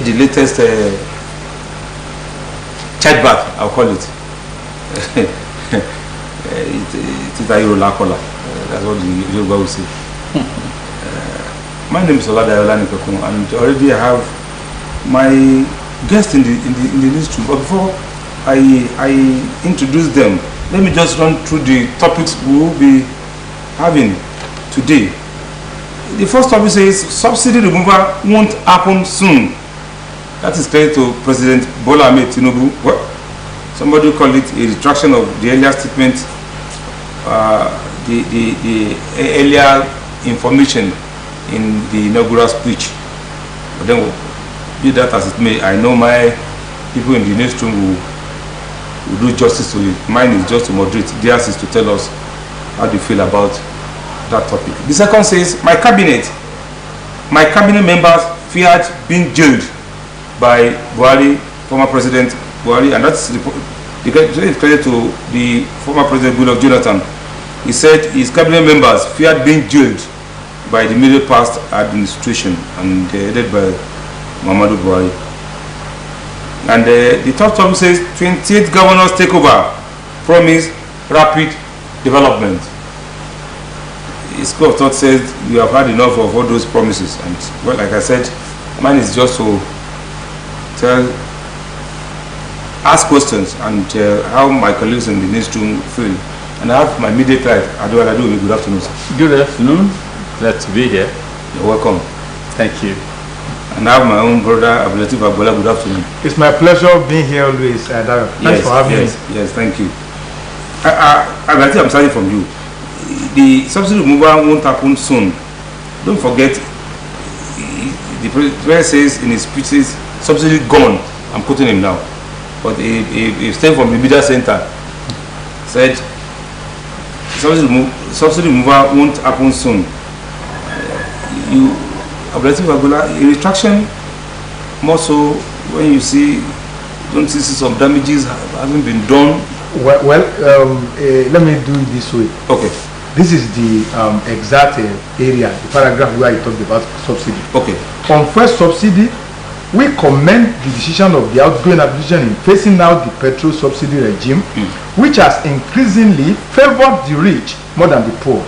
the latest child bath, I'll call it. It is a Eurola. That's what the Yoruba will say. My name is Oladayola Nikokun, and already I have my guests in the newsroom. But before I introduce them, let me just run through the topics we will be having today. The first topic says subsidy removal won't happen soon. That is clear to President Bola Ahmed Tinubu. Well, somebody called it a retraction of the earlier statement, the earlier information in the inaugural speech. But then, be that as it may, I know my people in the newsroom will do justice to it. Mine is just to moderate. Theirs is to tell us how they feel about that topic. The second says, my cabinet members feared being jailed by Buhari, former President Buhari, and that's the credit to the former President Goodluck Jonathan. He said his cabinet members feared being jailed by the middle past administration and headed by Muhammadu Buhari. And the third topic says 28 governors take over, promise rapid development. The school of thought says we have had enough of all those promises, and well, like I said, mine is just to ask questions and how my colleagues in the newsroom feel. And I have my immediate right, Adola Adobe. Good afternoon, sir. Good afternoon. Glad to be here. You're welcome. Thank you. And I have my own brother, Abdulatif Agbola. Good afternoon. It's my pleasure being here always, Dayo. Thanks for having me. Yes, thank you. Abdulatif, I'm starting from you. The subsidy removal won't happen soon. Don't forget, the president says in his speeches, subsidy gone. I'm quoting him now. But he stayed from the media center, said subsidy removal won't happen soon. Abdulatif Agbola, a retraction more so when you don't see some damages having been done. Well, let me do it this way. Okay. This is the exact area, the paragraph where you talked about subsidy. Okay. On first subsidy, we commend the decision of the outgoing administration in phasing out the petrol subsidy regime, which has increasingly favored the rich more than the poor.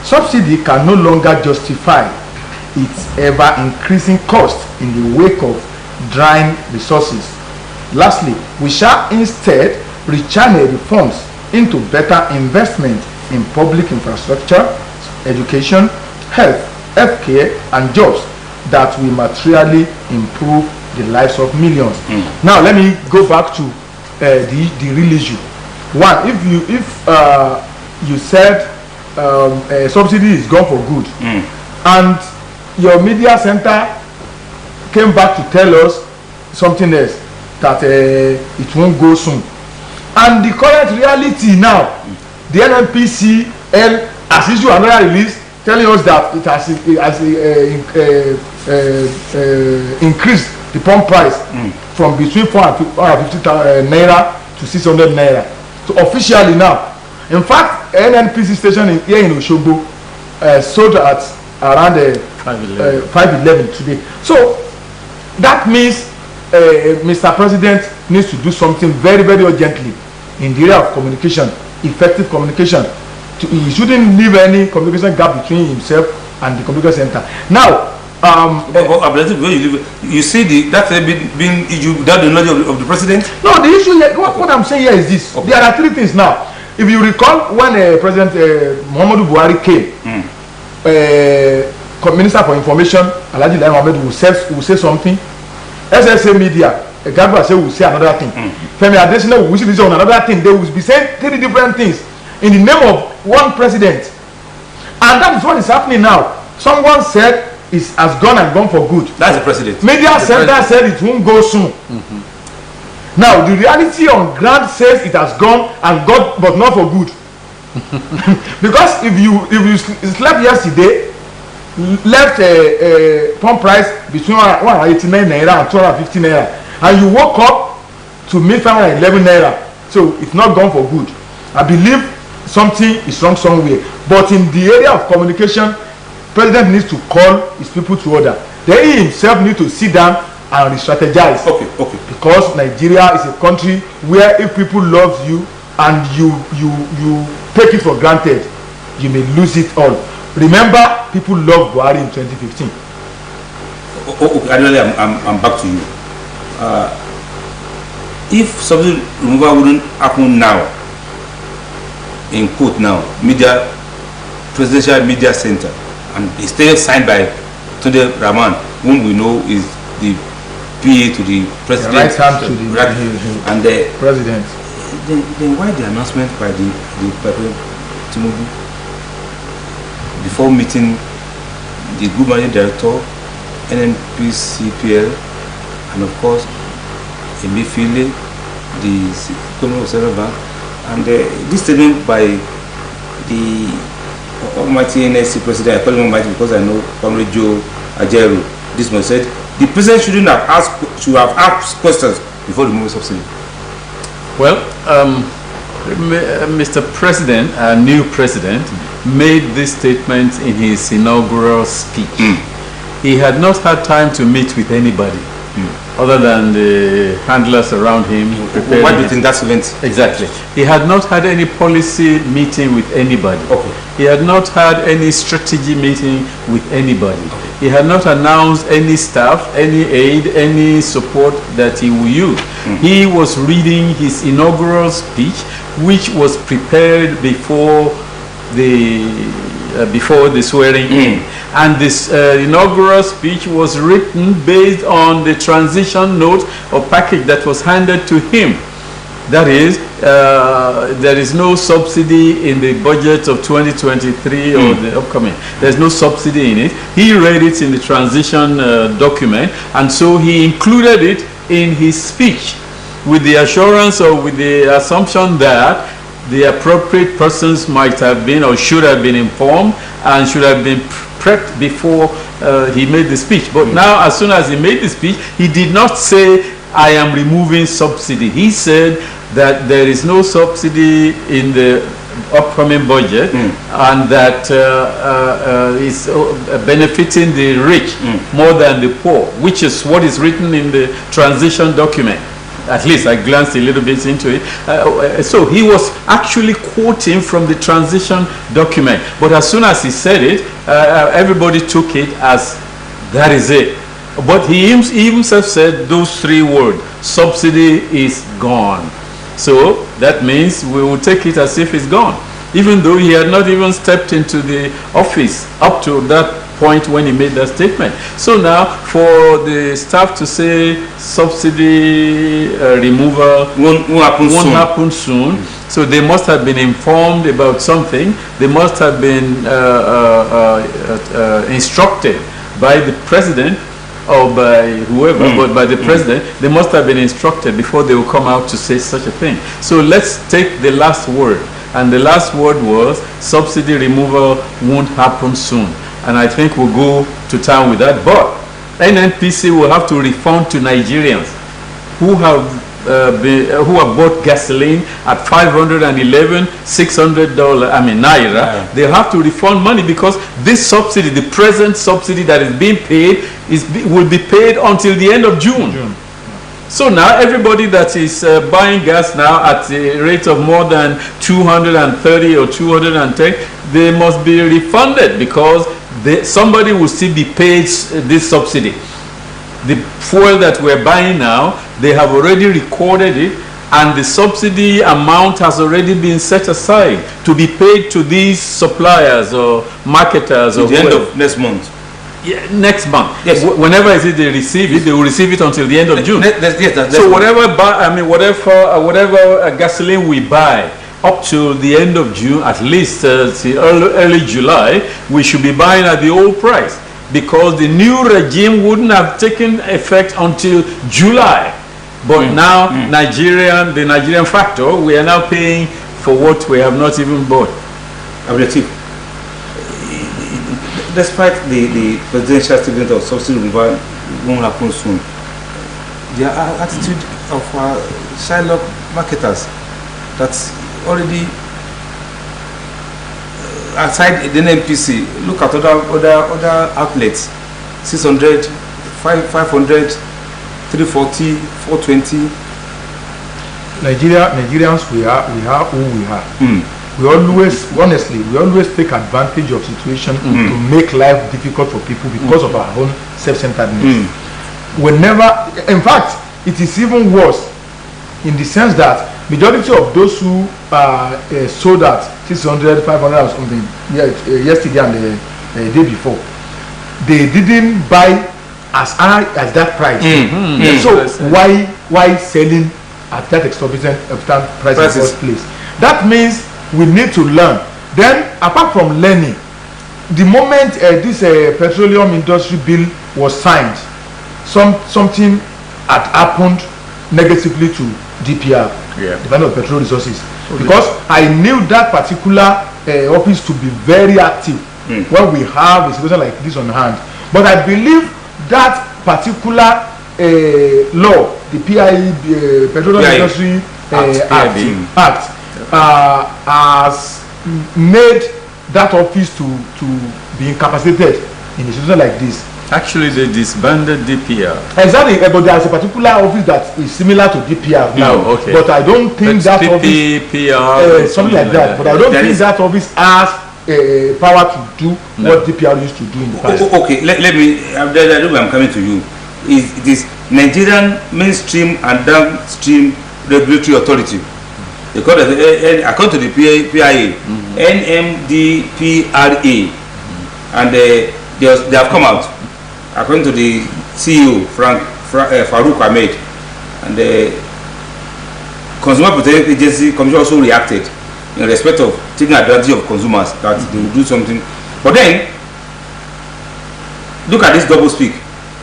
Subsidy can no longer justify its ever-increasing cost in the wake of drying resources. Lastly, we shall instead rechannel the funds into better investment in public infrastructure, education, health, healthcare, and jobs that will materially improve the lives of millions. Now, let me go back to the real issue. One, if you said subsidy is gone for good, and your media center came back to tell us something else, that it won't go soon, and the current reality now, the NNPCL has issued another release telling us that it has increased the pump price from between 450 naira to 600 naira. So officially now, in fact, NNPC station here in Osogbo sold at around 511 today. So that means Mr. President needs to do something very, very urgently in the area of communication, effective communication. He shouldn't leave any communication gap between himself and the communication center. Now, you see that being issued without the knowledge of the president? No, the issue here, what I'm saying here is this. Okay. There are three things now. If you recall, when President Muhammadu Buhari came, Minister for Information, Alhaji Lai Mohammed, will say something. SSA media, Gabba will say another thing. Femi Adesina will say another thing. They will be saying three different things in the name of one president. And that is what is happening now. Someone said it has gone for good. That's the president. Media center said it won't go soon. Now the reality on ground says it has gone and gone, but not for good. Because if you slept yesterday, left a pump price between 189 naira and 250 naira, and you woke up to meet 511 naira, so it's not gone for good. I believe something is wrong somewhere. But in the area of communication, president needs to call his people to order. then he himself need to sit down and re-strategize. Okay. Because Nigeria is a country where if people love you and you take it for granted, you may lose it all. Remember, people loved Buhari in 2015. Okay, Adelaide, I'm back to you. If subsidy removal wouldn't happen now, in quote now, presidential media center, and it's still signed by Tunde Rahman, whom we know is the PA to the president, right hand to the and the president. Then why the announcement by the President Tinubu before meeting the group managing director, NNPCPL, and of course Emefiele, the Governor of Central Bank, and this statement by the Almighty NSC President, I call him Almighty because I know Comrade Joe Ajaero, this man said the President should have asked questions before the moving subsidy. Well, Mr. President, new President, made this statement in his inaugural speech. He had not had time to meet with anybody other than the handlers around him. Why do you think that's event? Exactly. He had not had any policy meeting with anybody. Okay. He had not had any strategy meeting with anybody. Okay. He had not announced any staff, any aid, any support that he will use. He was reading his inaugural speech, which was prepared before the swearing in. And this inaugural speech was written based on the transition note or package that was handed to him. That is, there is no subsidy in the budget of 2023 or the upcoming. There's no subsidy in it. He read it in the transition document, and so he included it in his speech with the assurance or with the assumption that the appropriate persons might have been or should have been informed and should have been prepped before he made the speech. But now, as soon as he made the speech, he did not say, I am removing subsidy. He said that there is no subsidy in the upcoming budget and that is benefiting the rich more than the poor, which is what is written in the transition document. At least I glanced a little bit into it. So he was actually quoting from the transition document. But as soon as he said it, everybody took it as that is it. But he himself said those three words, subsidy is gone. So that means we will take it as if it's gone, even though he had not even stepped into the office up to that point when he made that statement. So now for the staff to say subsidy removal won't happen soon. So they must have been informed about something. They must have been instructed by the president or by whoever, but by the president. They must have been instructed before they will come out to say such a thing. So let's take the last word. And the last word was subsidy removal won't happen soon. And I think we'll go to town with that. But NNPC will have to refund to Nigerians who have bought gasoline at $511, $600, naira. They'll have to refund money because this subsidy, the present subsidy that is being paid, will be paid until the end of June. So now everybody that is buying gas now at a rate of more than 230 or 210, they must be refunded because somebody will still be paid this subsidy. The fuel that we're buying now, they have already recorded it, and the subsidy amount has already been set aside to be paid to these suppliers or marketers or the end of next month. Yeah, next month. Yes. Whenever is it they receive it, they will receive it until the end of June. So whatever gasoline we buy up to the end of June, at least early July, we should be buying at the old price, because the new regime wouldn't have taken effect until July. But now the Nigerian factor, we are now paying for what we have not even bought. Despite the presidential statement of subsidy removal won't happen soon, the attitude of Shylock marketers that's already aside the NNPC, look at other outlets 600, 500, 340, 420. Nigerians, we are who we are. We always, honestly, we always take advantage of situation to make life difficult for people because of our own self-centeredness. We never, in fact, it is even worse in the sense that majority of those who sold at 600, 500 or something yesterday and the day before, they didn't buy as high as that price. So why selling at that exorbitant price in the first place? That means we need to learn. Then, apart from learning, the moment this petroleum industry bill was signed, something had happened negatively to DPR, Department of Petroleum Resources, because I knew that particular office to be very active when we have a situation like this on hand. But I believe that particular law, the PIE, Petroleum Industry Act, has made that office to be incapacitated in a situation like this. Actually, they disbanded DPR. Exactly, but there is a particular office that is similar to DPR now. Okay. But I don't think that office, something like that. But I don't think that office has power to do what DPR used to do in the past. Okay, let me. I'm coming to you. It is Nigerian Mainstream and Downstream Regulatory Authority. They call it, according to the PIA, NMDPRA, and they have come out. According to the CEO, Farouk Ahmed, and the Consumer Protection Agency Commission also reacted in respect of taking advantage of consumers, that they will do something. But then, look at this double speak.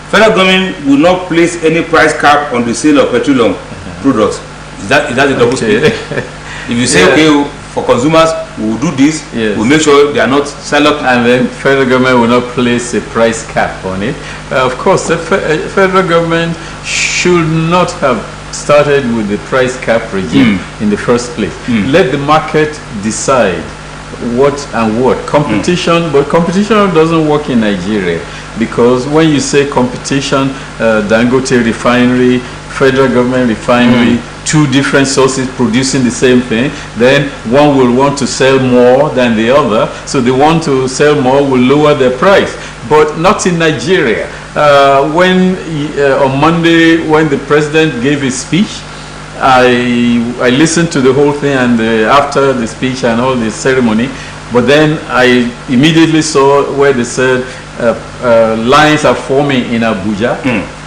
Federal government will not place any price cap on the sale of petroleum products. Is that a double speak? If you say, okay, for consumers, we will do this, we'll make sure they are not sell up. And then federal government will not place a price cap on it. Of course, the federal government should not have started with the price cap regime in the first place. Let the market decide what and what. Competition, but competition doesn't work in Nigeria, because when you say competition, Dangote refinery, federal government refinery, two different sources producing the same thing, then one will want to sell more than the other, so they want to sell more will lower their price. But not in Nigeria. When on Monday, when the president gave his speech, I listened to the whole thing, and after the speech and all the ceremony, but then I immediately saw where they said lines are forming in Abuja.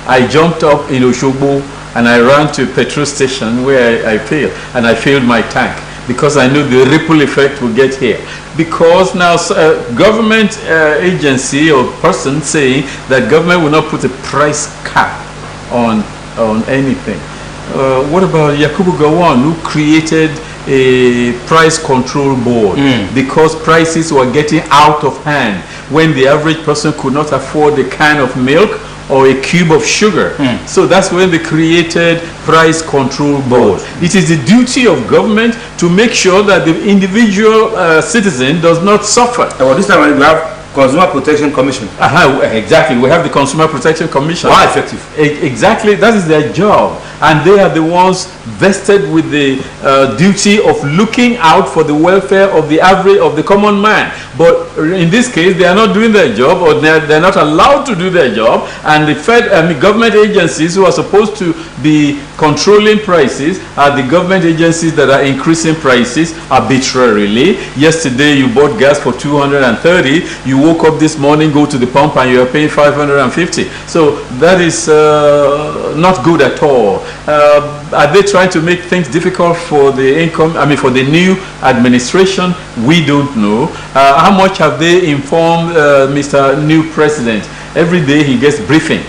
I jumped up in Oshogbo and I ran to a petrol station where I filled, and I filled my tank, because I knew the ripple effect would get here. Because now government agency or person saying that government will not put a price cap on anything. What about Yakubu Gowon, who created a price control board because prices were getting out of hand when the average person could not afford a can of milk or a cube of sugar. So that's when they created price control board. It is the duty of government to make sure that the individual citizen does not suffer. Well, this time we have Consumer Protection Commission. Exactly, we have the Consumer Protection Commission. Why effective? Exactly, that is their job, and they are the ones vested with the duty of looking out for the welfare of the average, of the common man. But in this case, they are not doing their job, or they're not allowed to do their job, and the government agencies who are supposed to be controlling prices are the government agencies that are increasing prices arbitrarily. Yesterday you bought gas for 230, you woke up this morning, go to the pump, and you are paying 550. So that is not good at all. Are they trying to make things difficult for the for the new administration? We don't know. How much have they informed Mr. New President? Every day he gets briefing.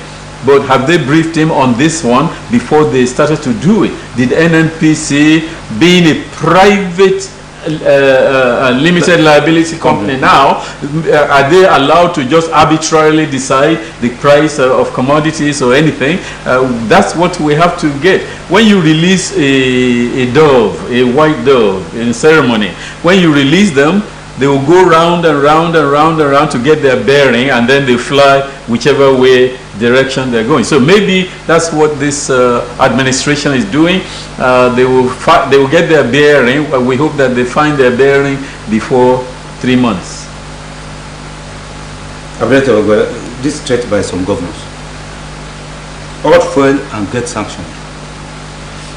But have they briefed him on this one before they started to do it? Did NNPC, being a private limited liability company now, are they allowed to just arbitrarily decide the price of commodities or anything? That's what we have to get. When you release a dove, a white dove in ceremony, when you release them, they will go round and round and round and round to get their bearing, and then they fly whichever way direction they're going. So maybe that's what this administration is doing. They will get their bearing. We hope that they find their bearing before 3 months. This threat by some governors, all fail and get sanctioned.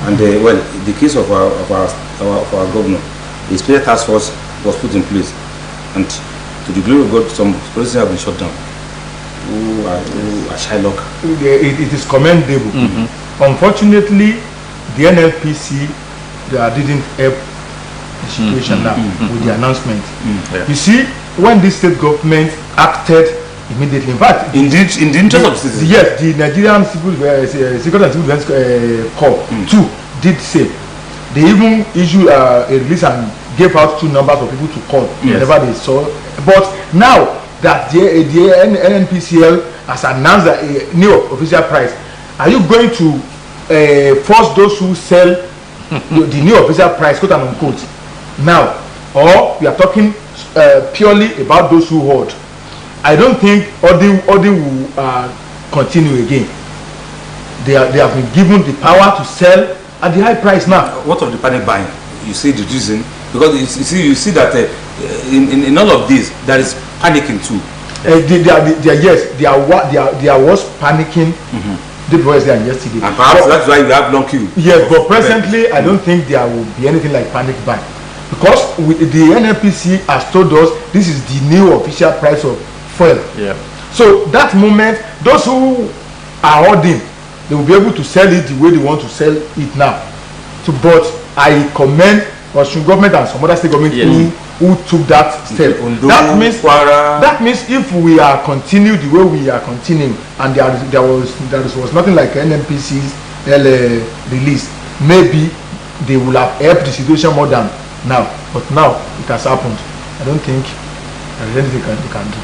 And well, the case of our governor, the special task force was put in place, and to the glory of God, some policies have been shut down. Who are Shylock. It is commendable. Unfortunately, the NLPC didn't help the situation now with the announcement. Yeah. You see, when the state government acted immediately, in fact, in the interest of citizens, yes, the Nigerian Secret and Civil Defense Corps too did same. They even issued a release and gave out 2 numbers for people to call whenever they saw. But now that the NNPCL has announced a new official price, are you going to force those who sell the new official price, quote and unquote, now? Or we are talking purely about those who hold? I don't think Odi will continue again. They have been given the power to sell at the high price now. What of the panic buying? You see the reason, because you see that in all of this there is panicking too. There was panicking the boys there yesterday. And perhaps that's why we have long queue. Yes, but presently I don't think there will be anything like panic buying, because the NNPC has told us this is the new official price of fuel. Yeah. So that moment, those who are holding, they will be able to sell it the way they want to sell it now. So, but I commend Russian government and some other state government who took that step. That means if we are continuing the way we are continuing, and there was nothing like NNPC's release, maybe they will have helped the situation more than now. But now it has happened. I don't think there is anything they can do.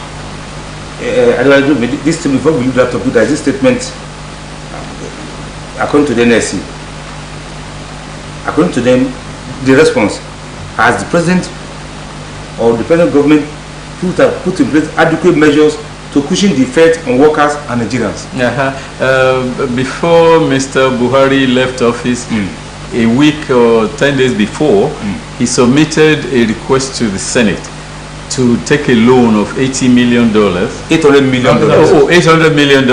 This thing, before we leave that topic, there is this statement according to the NSC. According to them, the response has the president or the present government put in place adequate measures to cushion the effect on workers and Nigerians. Before Mr. Buhari left office, a week or 10 days before, he submitted a request to the Senate to take a loan of $80 million. $800 million. $800 million,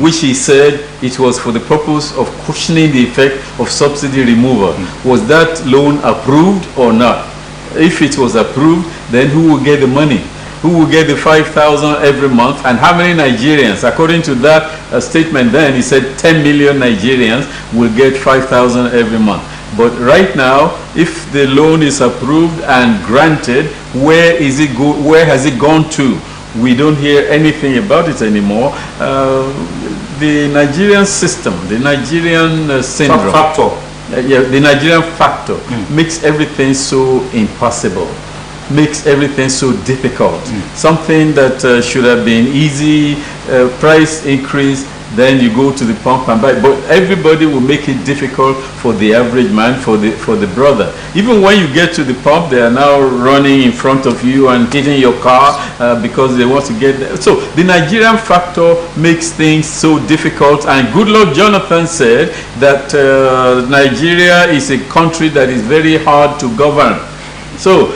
which he said it was for the purpose of cushioning the effect of subsidy removal. Was that loan approved or not? If it was approved, then who will get the money? Who will get the 5,000 every month? And how many Nigerians? According to that statement then, he said 10 million Nigerians will get 5,000 every month. But right now, if the loan is approved and granted, where has it gone to? We don't hear anything about it anymore. The Nigerian system, the Nigerian syndrome, the Nigerian factor makes everything so impossible, makes everything so difficult. Something that should have been easy, price increase, then you go to the pump and buy. But everybody will make it difficult for the average man, for the brother. Even when you get to the pump, they are now running in front of you and hitting your car because they want to get there. So the Nigerian factor makes things so difficult. And Goodluck Jonathan said that Nigeria is a country that is very hard to govern. So,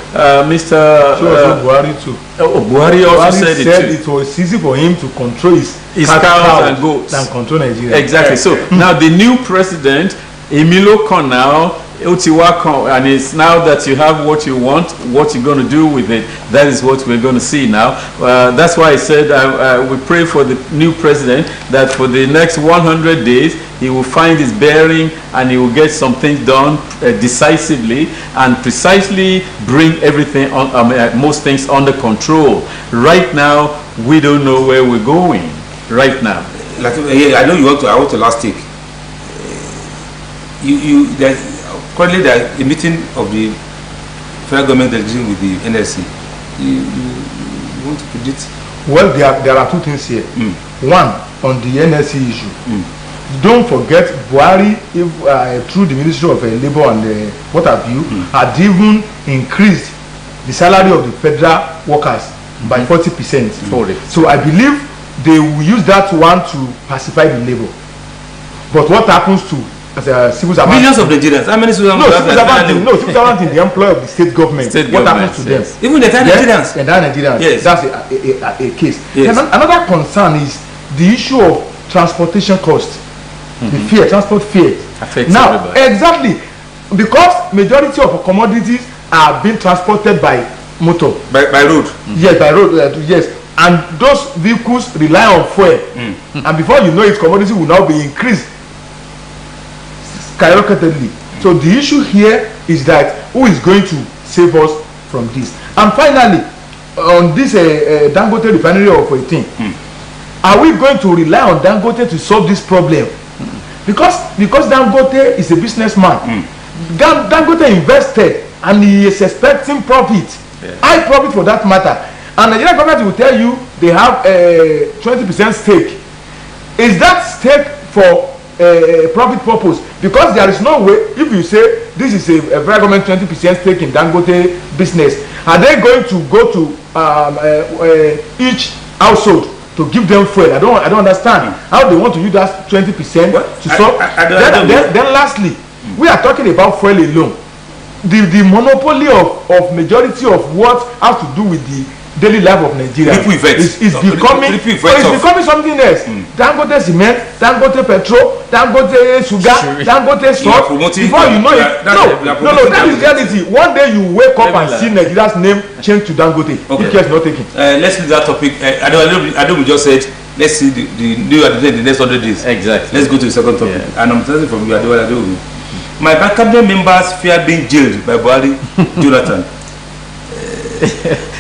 Mr. Buhari too. Buhari also said it was easy for him to control his cows and goats than control Nigeria. Exactly. So now the new president, Emilio Conal, and it's now that you have what you want, what you're going to do with it, that is what we're going to see now. That's why I said we pray for the new president that for the next 100 days, he will find his bearing and he will get some things done decisively and precisely bring everything, most things under control. Right now, we don't know where we're going. Right now. I know you want to. I want to last take. Currently, there is a meeting of the federal government delegation with the NSC. You want to predict? Well, there are two things here. One, on the NSC issue. Don't forget, Buhari, through the Ministry of Labour and what have you, had even increased the salary of the federal workers by 40%. So I believe they will use that one to pacify the labor. But what happens to civil servants? Millions of Nigerians. How many civil servants? Civil servants in the employ of the state government. What happens to them? Even the entire Nigerians. The entire Nigerians. Yes. That's a case. Yes. And another concern is the issue of transportation cost. The fear, transport fear. Affects now, everybody. exactly, because majority of commodities are being transported by motor. By road. Yes, by road. Yes. And those vehicles rely on fuel. And before you know it, commodity will now be increased skyrocketedly. So the issue here is that who is going to save us from this? And finally, on this Dangote refinery of 18, are we going to rely on Dangote to solve this problem? Because Dangote is a businessman. Dangote invested and he is expecting profit, high profit for that matter. And the Nigerian government will tell you they have a 20% stake. Is that stake for profit purpose? Because there is no way, if you say this is a federal government 20% stake in Dangote business, are they going to go to each household to give them fuel? I don't understand how they want to use that 20% to solve. Then lastly, we are talking about fuel alone. The monopoly of majority of what has to do with the daily life of Nigeria is becoming something else. Dangote cement, Dangote petrol, Dangote sugar, Dangote salt. Before you know it, no, that is reality. One day you wake up and see Nigeria's name change to Dangote. Okay. If care is not taken. Let's leave that topic. I know we just said let's see the new advent in the next 100 days. Exactly. Let's go to the second topic. And I'm telling from you, I do. My cabinet members fear being jailed by Buhari Jonathan.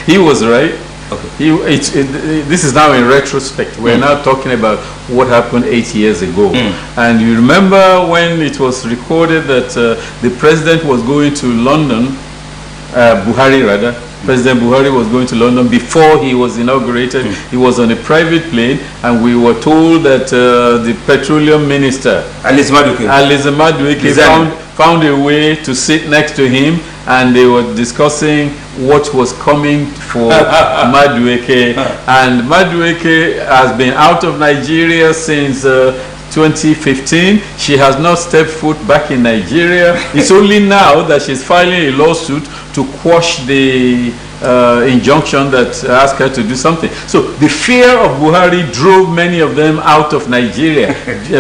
He was right. Okay. This is now in retrospect. We're now talking about what happened 8 years ago. And you remember when it was recorded that the president was going to London, Buhari rather, President Buhari was going to London before he was inaugurated. He was on a private plane, and we were told that the petroleum minister, Alice Madueke, found a way to sit next to him, and they were discussing what was coming for Madueke. And Madueke has been out of Nigeria since 2015. She has not stepped foot back in Nigeria. It's only now that she's filing a lawsuit to quash the injunction that asked her to do something. So the fear of Buhari drove many of them out of Nigeria.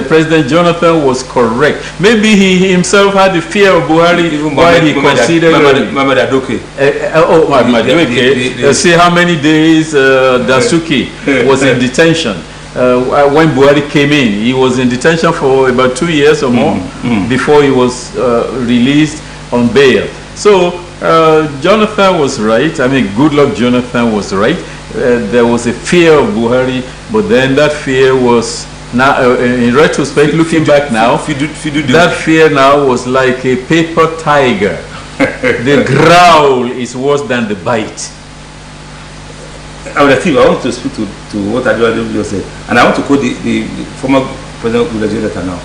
President Jonathan was correct. Maybe he himself had the fear of Buhari while he considered Madueke. Madueke. See how many days Dasuki was in detention. When Buhari came in, he was in detention for about 2 years or more before he was released on bail. So Jonathan was right. I mean, Goodluck Jonathan was right. There was a fear of Buhari, but then that fear was now, in retrospect, looking back now, that fear now was like a paper tiger. The growl is worse than the bite. I want to speak to what Adeola just said, and I want to quote the former President Goodluck Jonathan now.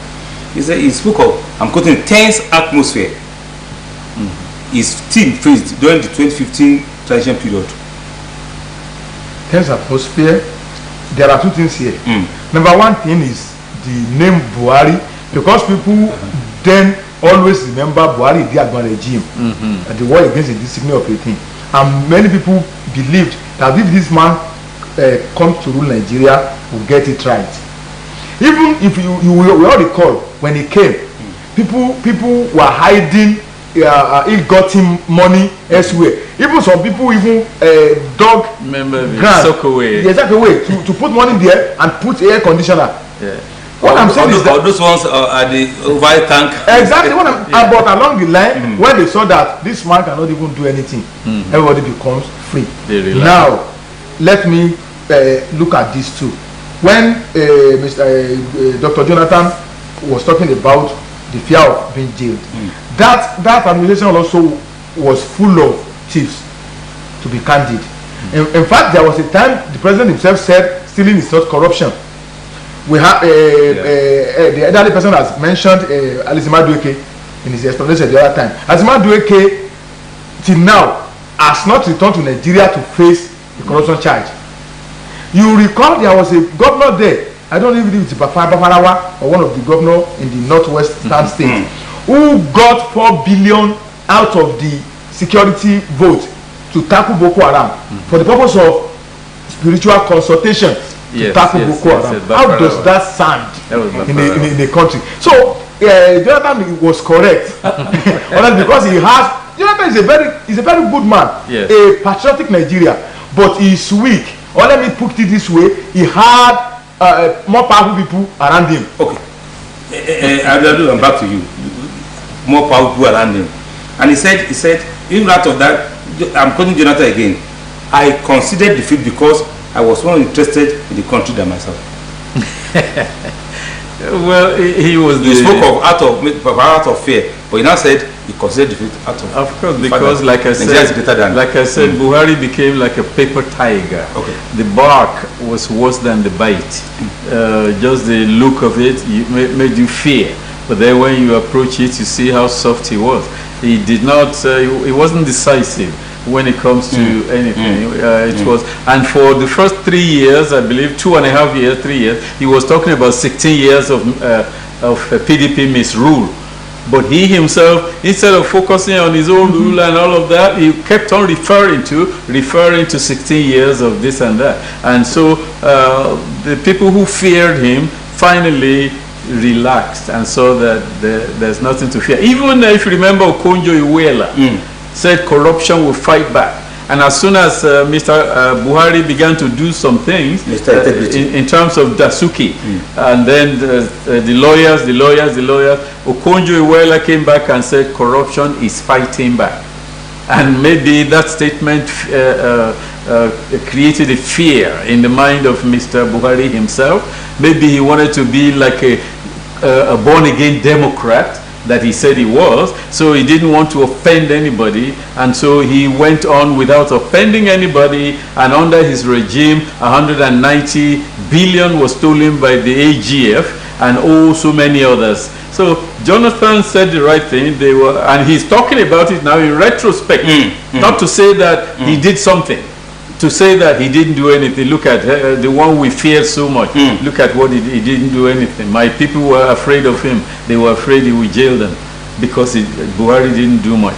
He said, he spoke of, I'm quoting, tense atmosphere. His team faced during the 2015 transition period. Tense atmosphere. There are two things here. Number one thing is the name Buhari, because people then always remember Buhari the Agba regime and the war against the discipline of 18. And many people believed that if this man comes to rule Nigeria, we'll get it right. Even if you will all recall, when he came, people were hiding. He got him money elsewhere. Even some people dug ground to put money there and put air conditioner. What I'm saying is that those ones are the oil tank. Exactly what but along the line, when they saw that this man cannot even do anything, everybody becomes free. Now, let me look at this too. When Dr. Jonathan was talking about the fear of being jailed, that administration also was full of thieves, to be candid. In fact, there was a time the president himself said stealing is not corruption. We have the elderly person has mentioned Alice Madueke in his explanation the other time. Alice Madueke till now has not returned to Nigeria to face the corruption charge. You recall there was a governor there, I don't know if it's Bafarawa or one of the governors in the northwestern state, who got 4 billion out of the security vote to tackle Boko Haram for the purpose of spiritual consultation to tackle Boko Haram. How does that sound in the country? So Jonathan was correct because he has. Jonathan is a very good man, a patriotic Nigeria, but he is weak. Or let me put it this way: he had more powerful people around him. Okay, I'm back to you. More powerful people around him, and he said, even out of that, I'm quoting Jonathan again. I considered defeat because I was more interested in the country than myself. Well, he was. He spoke of out of fear, but he now said he considered defeat out of. Of course, because like I said, Buhari became like a paper tiger. Okay. The bark was worse than the bite. Just the look of it made you fear. But then when you approach it, you see how soft he was. He did not. He wasn't decisive when it comes to anything. It was, and for the first 3 years, I believe 2.5 years, 3 years, he was talking about 16 years of PDP misrule. But he himself, instead of focusing on his own rule and all of that, he kept on referring to 16 years of this and that. And so the people who feared him finally relaxed and saw that there's nothing to fear. Even if you remember Okonjo-Iweala said corruption will fight back. And as soon as Mr. Buhari began to do some things in terms of Dasuki, and then the lawyers, Okonjo-Iweala came back and said corruption is fighting back. And maybe that statement created a fear in the mind of Mr. Buhari himself. Maybe he wanted to be like a born-again Democrat that he said he was, so he didn't want to offend anybody, and so he went on without offending anybody, and under his regime 190 billion was stolen by the AGF and so many others. So Jonathan said the right thing, and he's talking about it now in retrospect, not to say that he did something, to say that he didn't do anything. Look at the one we feared so much. Look at what he didn't do anything. My people were afraid of him. They were afraid he would jail them because Buhari didn't do much.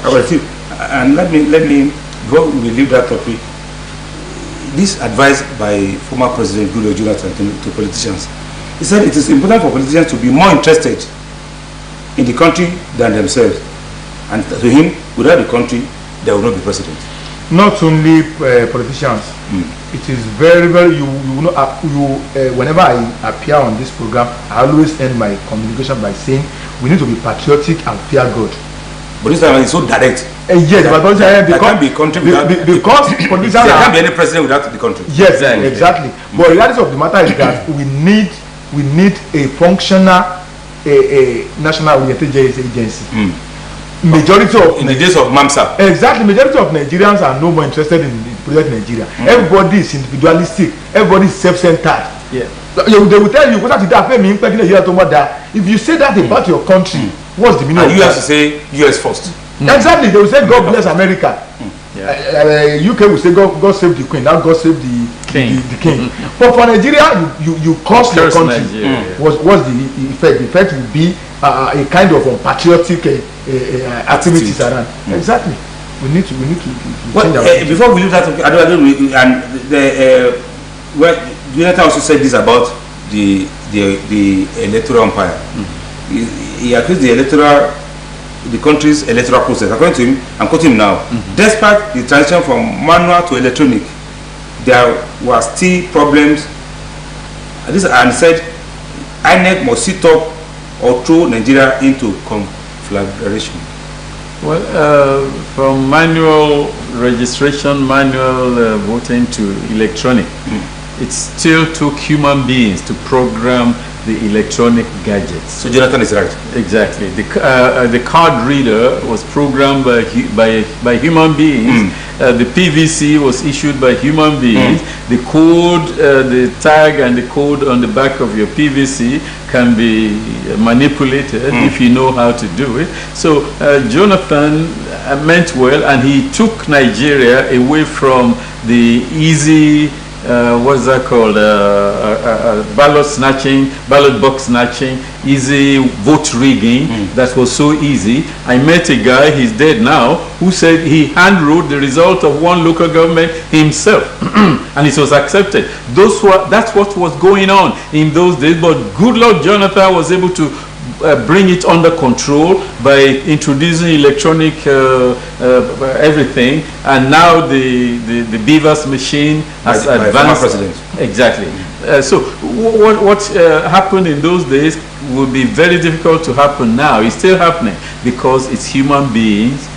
And let me go. We leave that topic. This advice by former President Goodluck Jonathan to politicians. He said it is important for politicians to be more interested in the country than themselves. And to him, without the country, there will not be president. Not only politicians, it is very, very, whenever I appear on this program, I always end my communication by saying we need to be patriotic and fear God. But this time it's so direct. Yes, but there can't be country without because politicians there can't be any president without the country. Yes, exactly. But the reality of the matter is that we need a functional national oriented agency. Majority of in the days of MAMSA. Exactly, majority of Nigerians are no more interested in the project Nigeria. Everybody is individualistic. Everybody is self-centered. Yeah. They will tell you, if you say that about your country, what's the meaning of that? You have to say US first. Exactly, they will say God bless America. UK will say God save the Queen. Now God save the king. But for Nigeria, you cost your country. What's the effect? The effect will be a kind of unpatriotic activities around. Exactly. We need to change our before we leave that, Jonathan also said this about the electoral umpire. He accused the country's electoral process. According to him, I'm quoting him now. Despite the transition from manual to electronic, there were still problems. And said INEC must sit up or throw Nigeria into conflagration. Well, from manual registration, manual voting to electronic, it still took human beings to program the electronic gadgets. So Jonathan is right. Exactly. The card reader was programmed by human beings, The PVC was issued by human beings. The code, the tag and the code on the back of your PVC can be manipulated if you know how to do it. So Jonathan meant well, and he took Nigeria away from the easy what's that called? Ballot snatching, ballot box snatching, easy vote rigging. That was so easy. I met a guy, he's dead now, who said he hand wrote the result of one local government himself, and it was accepted. That's what was going on in those days. But good luck, Jonathan was able to bring it under control by introducing electronic everything, and now the Beavers machine has advanced. President. Exactly. So what happened in those days would be very difficult to happen now. It's still happening because it's human beings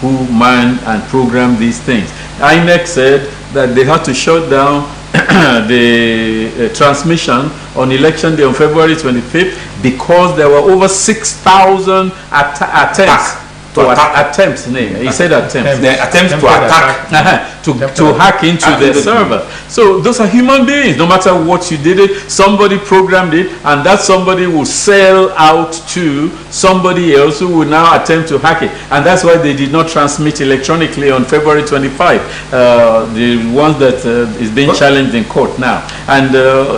who man and program these things. INEC said that they had to shut down the transmission on election day on February 25th because there were over 6,000 attempts. He said attempts. The attempts to attack. to hack into the server. So those are human beings. No matter what you did it, somebody programmed it, and that somebody will sell out to somebody else who will now attempt to hack it. And that's why they did not transmit electronically on February 25, the ones that is being challenged in court now. And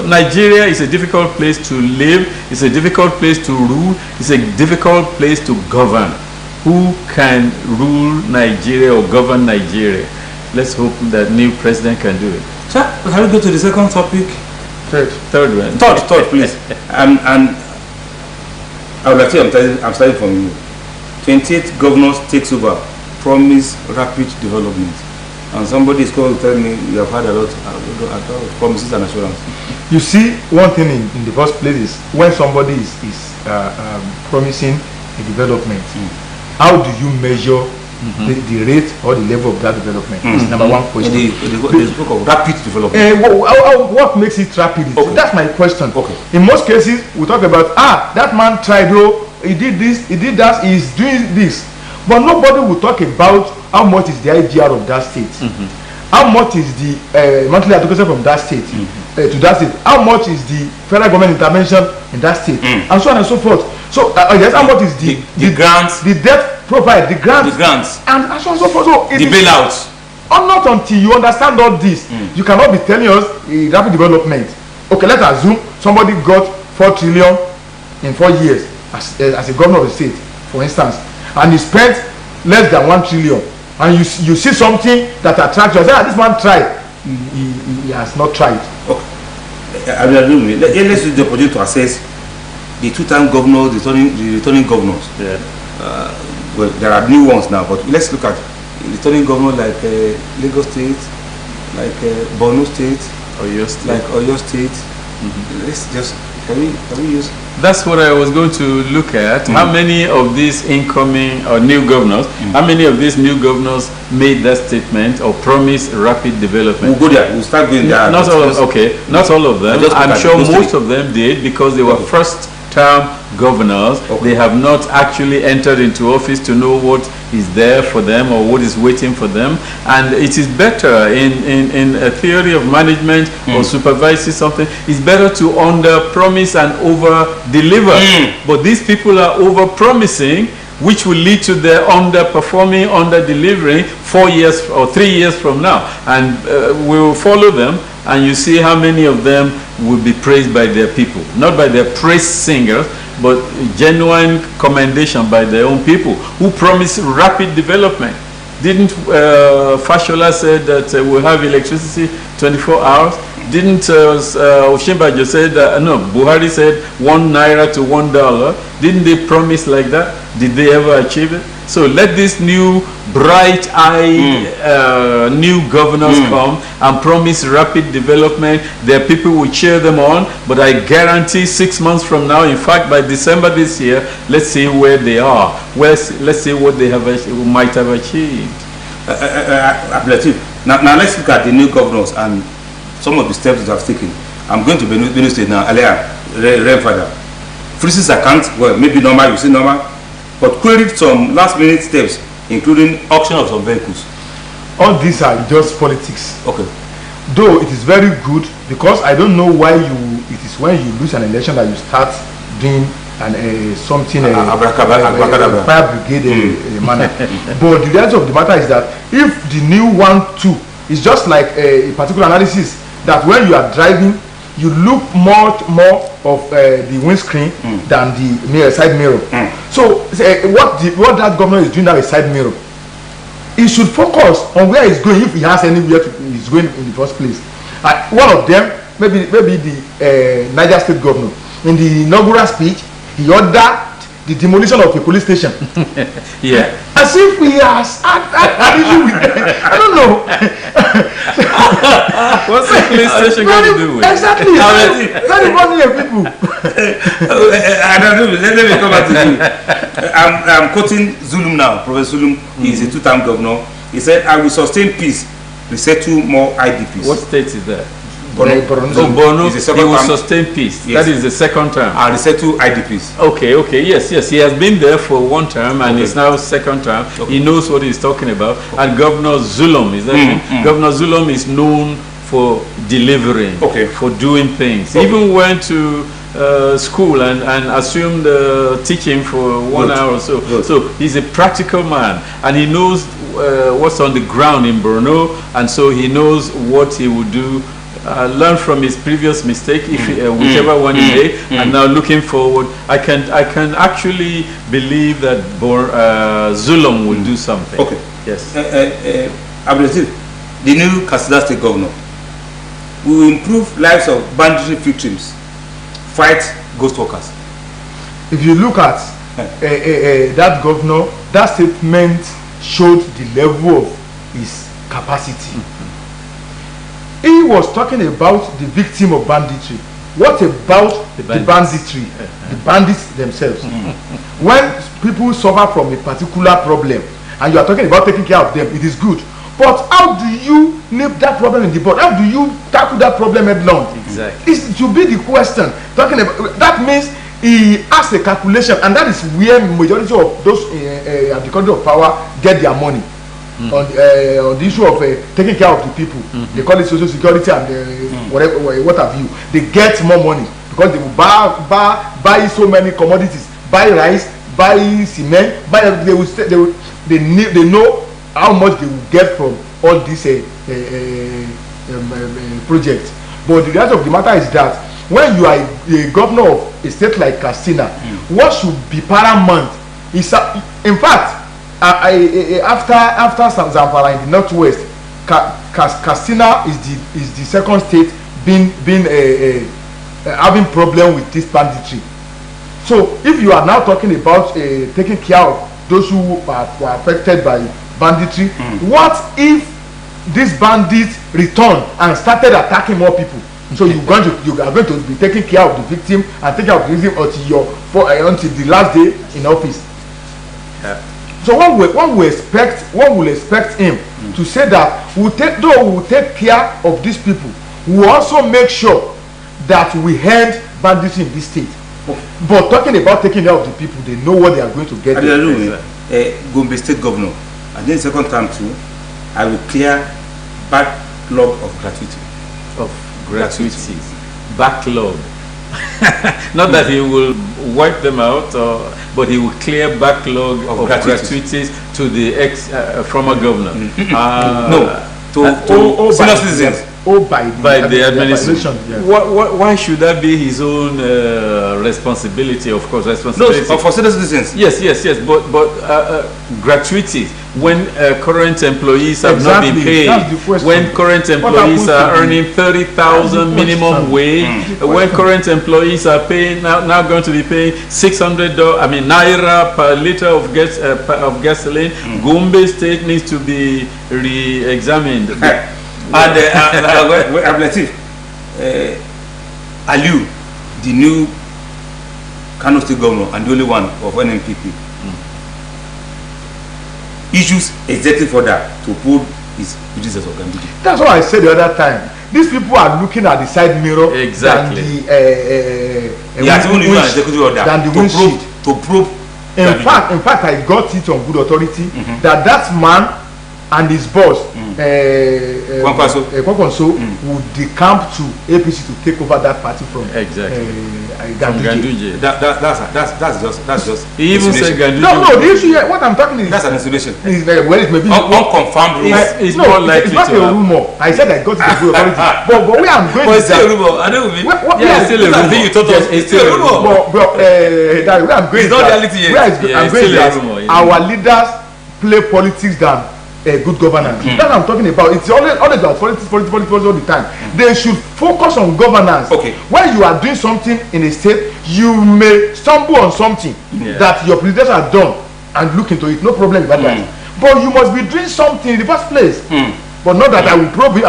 Nigeria is a difficult place to live. It's a difficult place to rule. It's a difficult place to govern. Who can rule Nigeria or govern Nigeria? Let's hope that new president can do it. Sir, can we go to the second topic? Third one. Third, please. And I would like to say, I'm starting from you. 28 governors takes over, promise rapid development. And somebody is going to tell me you have had a lot of promises and assurance. You see, one thing in the first place is when somebody is promising a development, how do you measure the rate or the level of that development? It's number one question. They spoke of rapid development. What makes it rapid? Okay. That's my question. Okay. In most cases, we talk about, that man tried, he did this, he did that, he's doing this. But nobody will talk about how much is the IGR of that state. How much is the monthly allocation from that state to that state? How much is the federal government intervention in that state? And so on and so forth. So yes, how much is the grants, the debt profile, the grants, and so on and so forth. So the bailouts. Not until you understand all this, you cannot be telling us rapid development. Okay, let's assume somebody got 4 trillion in 4 years as a governor of the state, for instance, and he spent less than 1 trillion. And you see something that attracts you. Say, this man tried. He has not tried. Okay. Let's use the opportunity to assess the two-time governors, the returning governors. Yeah. Well, there are new ones now, but let's look at returning governors like Lagos State, like Borno State, Oyo State. like Oyo State. Let's just can we use? That's what I was going to look at. How many of these incoming or new governors, how many of these new governors made that statement or promised rapid development? We'll go there. We'll start going there. Not all of them. I'm sure most of them did because they were first-term governors. They have not actually entered into office to know what is there for them or what is waiting for them. And it is better in a theory of management or supervising something, it's better to under-promise and over-deliver. But these people are over-promising, which will lead to their underperforming, under-delivering 4 years or 3 years from now. And we will follow them, and you see how many of them will be praised by their people. Not by their praise singers, but genuine commendation by their own people who promise rapid development. Didn't Fashola said that we'll have electricity 24 hours? Didn't Oshimbajo said no, Buhari said 1 naira to $1. Didn't they promise like that? Did they ever achieve it? So let these new bright-eyed new governors come and promise rapid development. Their people will cheer them on, but I guarantee 6 months from now, in fact by December this year, let's see where they are. Let's see what they might have achieved. Now let's look at the new governors and some of the steps that have taken. I'm going to Benue State now. Earlier, Renfather freezes account. Well, maybe normal. You see normal, but queried some last-minute steps, including auction of some vehicles. all these are just politics. Okay. Though it is very good, because I don't know why it is when you lose an election that you start doing something Abracadabra. fire brigade manner. But the reality of the matter is that if the new one too is just like a particular analysis, that when you are driving, you look more of the windscreen than the side mirror. So what that governor is doing now is side mirror. He should focus on where he's going, if he has anywhere he's going in the first place. One of them, maybe the Niger State governor, in the inaugural speech, he ordered the demolition of a police station. Yeah. As if he has had issue with them. I don't know. What's the police station going to do with it? Exactly. Very funny people. I don't know. Let me come back to you. I'm quoting Zulum now. Professor Zulum, he's a two-time governor. He said, I will sustain peace, resettle more IDPs. What state is that? Borno. He will sustain peace. Yes. That is the second term. And resettle IDPs. Okay, yes. He has been there for one term and it's now second term. Okay. He knows what he's talking about. Okay. And Governor Zulum, is that him? Governor Zulum is known for delivering, for doing things. He even went to school and assumed teaching for 1 hour or so. Good. So he's a practical man and he knows what's on the ground in Borno, and so he knows what he would do. Learn from his previous mistake, whichever one he made, and now looking forward, I can actually believe that Zulum will do something. Okay. Yes. The new Katsina State governor will improve lives of banditry victims, fight ghost workers. If you look at that governor, that statement showed the level of his capacity. He was talking about the victim of banditry. What about the banditry? The bandits themselves. When people suffer from a particular problem and you are talking about taking care of them, it is good. But how do you nip that problem in the bud? How do you tackle that problem headlong? Exactly. It should be the question. Talking about that means he has a calculation, and that is where majority of those at the country of power get their money. On the issue of taking care of the people. They call it social security and whatever, what have you. They get more money because they will buy so many commodities, buy rice, buy cement, they know how much they will get from all these projects. But the reality of the matter is that when you are a governor of a state like Katsina, what should be paramount is, in fact, after Zamfara in the northwest, Katsina is the second state being having problem with this banditry. So if you are now talking about taking care of those who were affected by banditry, what if these bandits return and started attacking more people? So you are going to be taking care of the victim and taking care of the victim until the last day in office. Yeah. So one will expect him to say that we will take care of these people. We will also make sure that we end banditry in this state. But talking about taking care of the people, they know what they are going to get. Gombe State Governor, and then second time too, I will clear backlog of gratuity. Backlog. Not that he will wipe them out, but he will clear backlog of gratuities to the former governor. To senior citizens. By the administration. Yes. Why should that be his own responsibility? Of course, responsibility. No, for senior citizens. Yes. But gratuities when current employees have not been paid, when current employees are earning 30,000 minimum wage, when current employees are paying now going to be paying $600, naira per liter of gasoline. Gombe State needs to be re-examined. And Aliu, the new Kano State governor and the only one of NNPP, issues executive order to pull his business of Gambia. That's what I said the other time. These people are looking at the side mirror than the windshield. To prove. In fact, I got it on good authority that man and his boss, Kwankwaso, would decamp to APC to take over that party from Ganduje. That's just. He even said Ganduje. No, the issue here, what I'm talking is that's an insinuation. Well, it may be unconfirmed rumor. It's more likely it's not a rumor. I said I got to the good authority, but where I'm going But it's still a rumor. I know. Yeah, it's still a rumor. You told us it's still a rumor. But where I'm going it's not reality yet. I'm going is our leaders play politics than good governance. That's what I'm talking about. It's always about politics all the time. They should focus on governance. Okay. When you are doing something in a state, you may stumble on something that your predecessors have done and look into it. No problem about that. But you must be doing something in the first place. But not that I will probe him.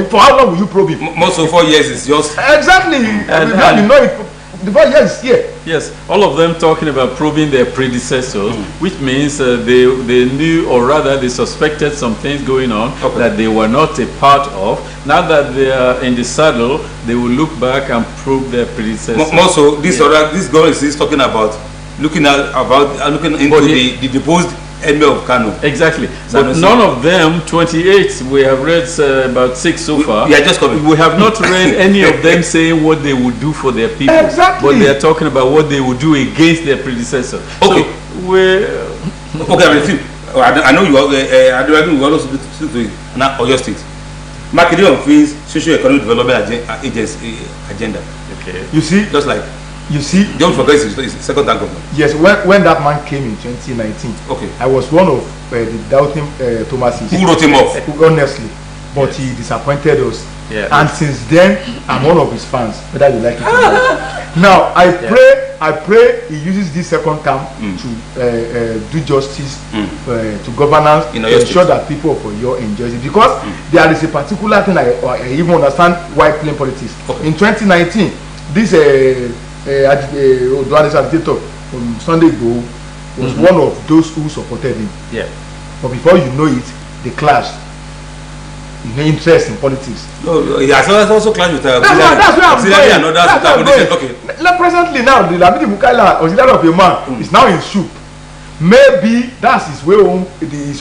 For how long will you probe him? Most of 4 years is just exactly. You know it. The 4 years is here. Yes, all of them talking about probing their predecessors, which means they knew, or rather they suspected some things going on that they were not a part of. Now that they are in the saddle, they will look back and probe their predecessors. Also, this government is talking about looking into the deposed enemy of Kano. Exactly. But none of them, 28, we have read about 6 so far. Yeah, just coming. We have not read any of them saying what they would do for their people. Exactly. But they are talking about what they would do against their predecessor. Okay. So I know you are. I do. We also speak to it. Now, Oyo State. Marketing of fees, socio-economic development agenda. Okay. You see, just like. You see, don't forget his second time government. Yes, when that man came in 2019, I was one of the doubting Thomases. Who wrote him off? Honestly, but he disappointed us. Yeah. And since then, I'm one of his fans, whether you like it or not. Now, I pray he uses this second term to do justice to governance, to ensure that people of Oyo enjoy it. Because there is a particular thing I even understand why playing politics. In 2019, this agitator Sunday Igboho was one of those who supported him. Yeah. But before you know it, they clashed. Interest in politics. No, he has also clashed with that's where I'm going. Okay. Presently now, the Lamidi Bukaila, auxiliary of a man, is now in soup. Maybe that's his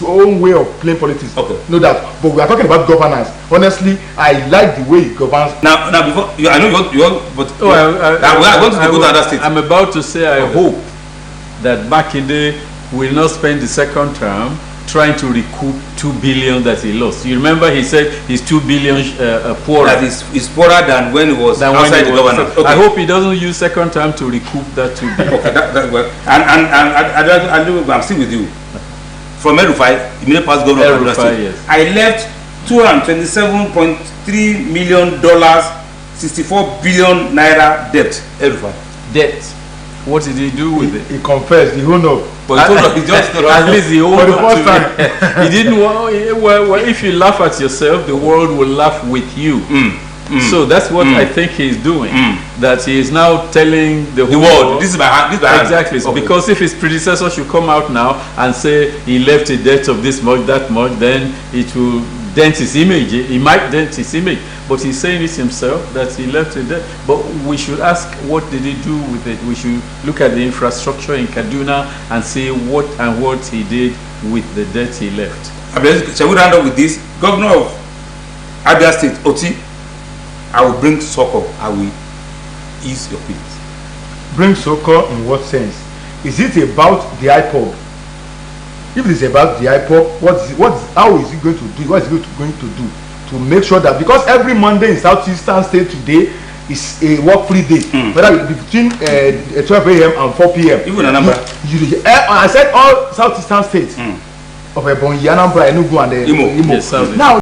own way of playing politics. Okay. No doubt. But we are talking about governance. Honestly, I like the way he governs. Now before I know you want, but we are going to go to other states. I'm about to say I hope that Makinde will not spend the second term trying to recoup 2 billion that he lost. You remember he said he's 2 billion poorer. That is poorer than when he was outside the government. I hope he doesn't use second time to recoup that 2 billion. Okay, well, and I'm still with you. From El-Rufai, immediate past governor of Rufai, yes. I left $227.3 million, 64 billion naira debt. El-Rufai. Debt. What did he do with it? He confessed, he owned up. But he just at least he owned up to it. He didn't want. Well, if you laugh at yourself, the world will laugh with you. So that's what I think he's doing. That he is now telling the whole world. This is my hand. Exactly. Okay. Because if his predecessor should come out now and say he left a debt of this much, that much, then it will dent his image. He might dent his image. But he's saying it himself that he left a debt. But we should ask, what did he do with it? We should look at the infrastructure in Kaduna and see what he did with the debt he left. Shall we round up with this? Governor of Abia State, Oti, I will bring succor. I will ease your feelings. Bring succor in what sense? Is it about the IPOB? If it is about the IPOB, how is he going to do? What is he going to do to make sure that, because every Monday in Southeastern State today is a work-free day, whether it be between 12 a.m. and 4 p.m. Even Anambra. I said all Southeastern states of Ebonyi, Anambra, Enugu, and Imo. Imo. Yes, now